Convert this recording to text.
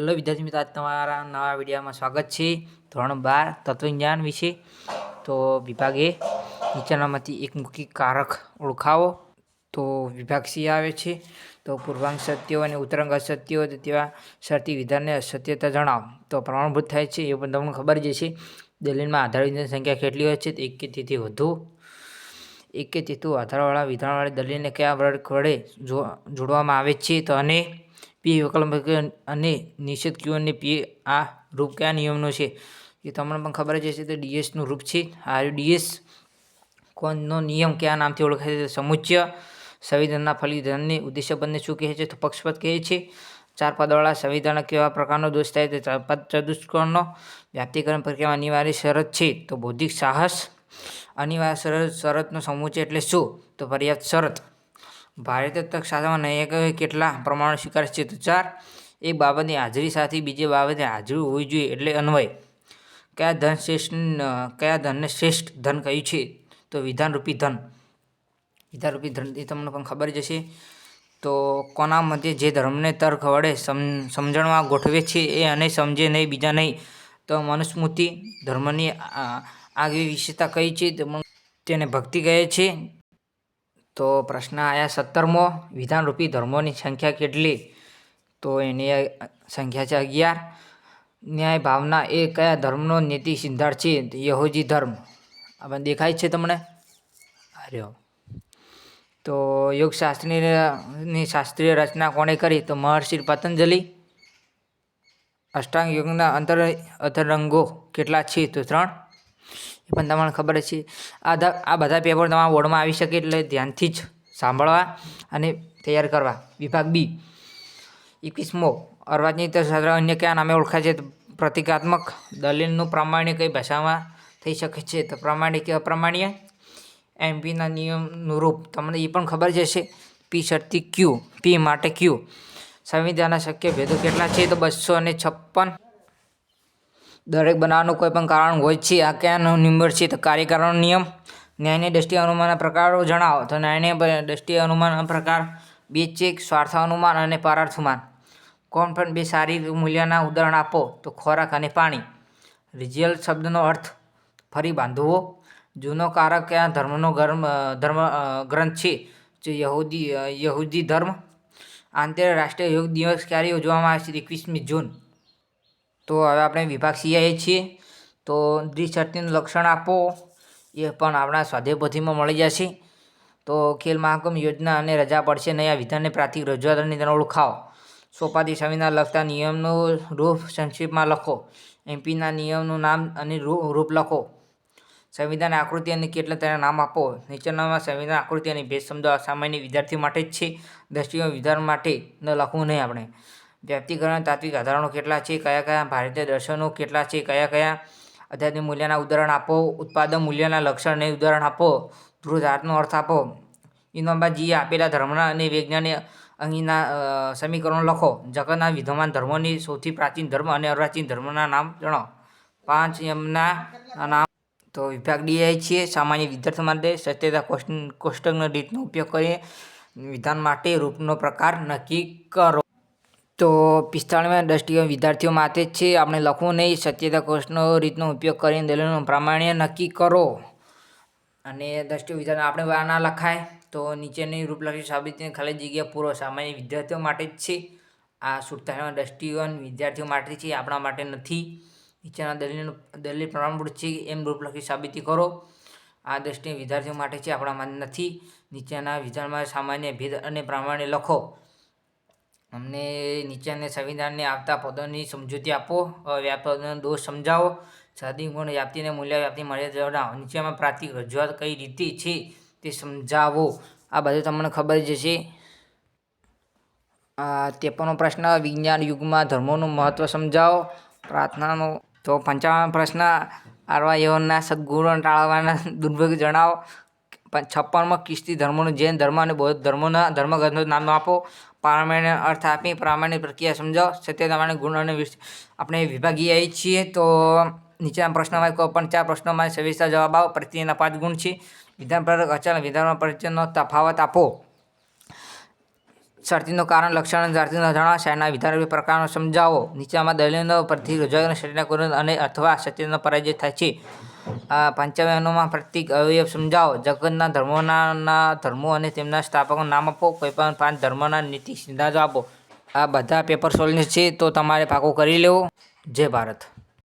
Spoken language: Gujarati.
હેલો વિદ્યાર્થી મિત્રો, આજ તમારા નવા વિડીયોમાં સ્વાગત છે. ધોરણ 12 તત્વજ્ઞાન વિશે. તો વિભાગ એ નીચેનામાંથી એક મુખ્ય કારક ઓળખાવો. તો વિભાગ સી આવે છે. તો પૂર્વાંગ સત્યો અને ઉત્તરાંગ અસત્યો તેવા શરતી વિધાનને અસત્યતા જણાવો. તો પ્રમાણભૂત થાય છે એ પણ તમને ખબર જ છે. દલીલમાં આધારિતની સંખ્યા કેટલી હોય છે? તો એક કે તેથી વધુ. એક કે તેથી આધારવાળા વિધાનવાળી દલીલને કયા વર્ગ વડે જોડવામાં આવે છે? તો અને પી વિકલ્પ અને નિષેધ ક્યુ અને પી આ રૂપ કયા નિયમનો છે? એ તમને પણ ખબર જ હશે. તો ડીએસનું રૂપ છે. આ ડીએસ કોનો નિયમ કયા નામથી ઓળખાય છે? સમુચ્ચય. સંવિધાનના ફલિધાનને ઉદ્દેશ્યપદને શું કહે છે? તો પક્ષપદ કહે છે. ચાર પદવાળા સંવિધાન કેવા પ્રકારનો દોષ થાય? તો પદ ચતુષ્કોણનો. વ્યાપ્તિકરણ પ્રક્રિયામાં અનિવાર્ય શરત છે. તો બૌદ્ધિક સાહસ. અનિવાર્ય શરતનો સમુચ્ચય એટલે શું? તો પર્યાપ્ત શરત. ભારતીય તર્કશાસ્ત્રમાં ન્યાયિકોએ કેટલા પ્રમાણો સ્વીકારે છે? તો 4. એક બાબતની હાજરી સાથે બીજી બાબતની હાજરી હોવી જોઈએ એટલે અન્વય. કયા ધનને શ્રેષ્ઠ ધન કહ્યું છે? તો વિધાનરૂપી ધન. વિધાનરૂપી ધન એ તમને પણ ખબર જ હશે. તો કોના મતે જે ધર્મને તર્ક વડે સમજણમાં ગોઠવે છે એ અને સમજે નહીં બીજા નહીં? તો મનુસ્મૃતિ. ધર્મની આગવી વિશેષતા કઈ છે? તેને ભક્તિ કહે છે. તો પ્રશ્ન આયા 17મો. વિધાનરૂપી ધર્મોની સંખ્યા કેટલી? તો એની સંખ્યા છે 11. ન્યાય ભાવના એ કયા ધર્મનો નીતિ સિદ્ધાંત છે? યહૂદી ધર્મ. આ પણ દેખાય છે તમને? આર્યો. તો યોગશાસ્ત્રની શાસ્ત્રીય રચના કોણે કરી? તો મહર્ષિ પતંજલિ. અષ્ટાંગ યોગના અંતરંગો કેટલા છે? તો 3. એ પણ તમને ખબર છે. આ બધા પેપર તમારા બોર્ડમાં આવી શકે એટલે ધ્યાનથી જ સાંભળવા અને તૈયાર કરવા. વિભાગ બી 21મો. અર્વાચીન તર્કશાસ્ત્ર અન્ય કયા નામે ઓળખાય છે? પ્રતિકાત્મક. દલીલનું પ્રામાણ્ય કઈ ભાષામાં થઈ શકે છે? તો પ્રામાણિક કે અપ્રામાણ્ય. એમપીના નિયમનું રૂપ તમને એ પણ ખબર જ હશે. પી શરતી ક્યુ. પી માટે ક્યુ. સંવિધાનના શક્ય ભેદો કેટલા છે? તો 256. દરેક બનાવવાનું કોઈ પણ કારણ હોય છે. આ કયા નંબર છે? તો કાર્યકારણનો નિયમ. ન્યાયની દ્રષ્ટિએ અનુમાનના પ્રકારો જણાવો. તો ન્યાયની દ્રષ્ટિએ અનુમાનના પ્રકાર 2 છે. સ્વાર્થ અનુમાન અને પરાર્થનુમાન. કોણ પણ 2 સારી મૂલ્યના ઉદાહરણ આપો. તો ખોરાક અને પાણી. રિઝલ્ટ શબ્દનો અર્થ ફરી બાંધવો. જૂનો કારક કયા ધર્મનો ગ્રંથ છે? તો યહૂદી ધર્મ. આંતરરાષ્ટ્રીય યોગ દિવસ ક્યારે ઉજવવામાં આવે છે? 21મી જૂન. તો હવે આપણે વિભાગ સી આવીએ છીએ. તો દ્વિશરતીનું લક્ષણ આપો. એ પણ આપણા સ્વાધ્યાય પોથીમાં મળી જશે. તો ખેલ મહાકુંભ યોજના અને રજા પડશે નહીં આ વિધાનને પ્રાથમિક રજૂઆત અને તેને ઓળખાવો. સોપાતી સંવિધાન લખતા નિયમનું રૂપ સંક્ષિપ્તમાં લખો. એમપીના નિયમનું નામ અને રૂપ લખો. સંવિધાન આકૃતિ અને કેટલા તેના નામ આપો. નીચેનામાં સંવિધાન આકૃતિ અને ભેદ સમજાવો. સામાન્ય વિદ્યાર્થી માટે જ છે. દ્રષ્ટિકોણ વિધાન માટે ન લખવું નહીં આપણે. વ્યાપ્તિકરણ તાત્વિક આધારો કેટલા છે? કયા ભારતીય દર્શનો કેટલા છે? કયા આધ્યાત્મિક મૂલ્યના ઉદાહરણ આપો. ઉત્પાદન મૂલ્યના લક્ષણને ઉદાહરણ આપો. ધ્રુજાર્થનો અર્થ આપો. ઇનોબાજીએ આપેલા ધર્મના અને વૈજ્ઞાનિક અંગીના સમીકરણો લખો. જગતના વિદ્યમાન ધર્મોની સૌથી પ્રાચીન ધર્મ અને અર્વાચીન ધર્મના નામ જણાવો. 5 યમના નામ. તો વિભાગ ડી છીએ. સામાન્ય વિદ્યાર્થીઓ માટે સત્યતા કોષ્ટકની રીતનો ઉપયોગ કરી વિધાન માટે રૂપનો પ્રકાર નક્કી કરો. તો 45માં દ્રષ્ટિકોણ વિદ્યાર્થીઓ માટે જ છે. આપણે લખવું નહીં. સત્યતા કોષ્ટકનો રીતનો ઉપયોગ કરીને દલીલનું પ્રામાણ્ય નક્કી કરો. અને દ્રષ્ટિકોણ વિધાન આપણે ના લખાય. તો નીચેની રૂપલક્ષી સાબિતીની ખાલી જગ્યા પૂરો. સામાન્ય વિદ્યાર્થીઓ માટે જ છે. આ 47માં દ્રષ્ટિકોણ વિદ્યાર્થીઓ માટે છે. આપણા માટે નથી. નીચેના દલીલ પ્રમાણભૂત છે એમ રૂપલક્ષી સાબિતી કરો. આ દ્રષ્ટિકોણ વિદ્યાર્થીઓ માટે છે. આપણા માટે નથી. નીચેના વિધાનમાં સામાન્ય ભેદ અને પ્રામાણ્ય લખો. અમને નીચેના સંવિધાનને આવતા પદોની સમજૂતી આપો. વ્યાપકનો દોષ સમજાવો. સ્વાધીન વ્યાપ્તિ અને મૂલ્ય વ્યાપ્તિ મર્યાદા જણાવો. નીચેમાં પ્રાથમિક રજૂઆત કઈ રીતે છે તે સમજાવો. આ બધું તમને ખબર જ હશે. 53મો પ્રશ્ન. વિજ્ઞાન યુગમાં ધર્મોનું મહત્વ સમજાવો. પ્રાર્થનાનો. તો 55મો પ્રશ્ન. આર્યવર્ણના સદ્ગુણો ટાળવાના દુર્ભોગ જણાવો. 56મો. ખ્રિસ્તી ધર્મનો, જૈન ધર્મ અને બૌદ્ધ ધર્મોના ધર્મગ્રંથોના નામ આપો. પ્રામાણ્ય અર્થ આપી પ્રામાણ્ય પ્રક્રિયા સમજાવો. સત્યતા ગુણ અને આપણે વિભાગીય આવી છીએ. તો નીચેના પ્રશ્નોમાં કોઈ પણ 4 પ્રશ્નોમાં સવિસ્તર જવાબ આપો. પ્રત્યેના 5 ગુણ છે. વિધાન પ્રેરક અચલ વિધાન પરિચયનો તફાવત આપો. શરતીનું કારણ લક્ષણ અને શરતીનો જણાવો. શાયરના વિધાન પ્રકારનો સમજાવો. નીચેનામાં દલીલો પરથી રજૂઆતના શરીરના ગુણ અને અથવા સત્યનો પરાજય થાય છે. પંચાવનમાં પ્રતીક અવયવ સમજાવો. જગતના ધર્મો અને તેમના સ્થાપકોનું નામ આપો. કોઈપણ 5 ધર્મોના નીતિ સિદ્ધાંતો આપો. આ બધા પેપર સોલ્વ છે, તો તમારે પાકું કરી લેવું. જય ભારત.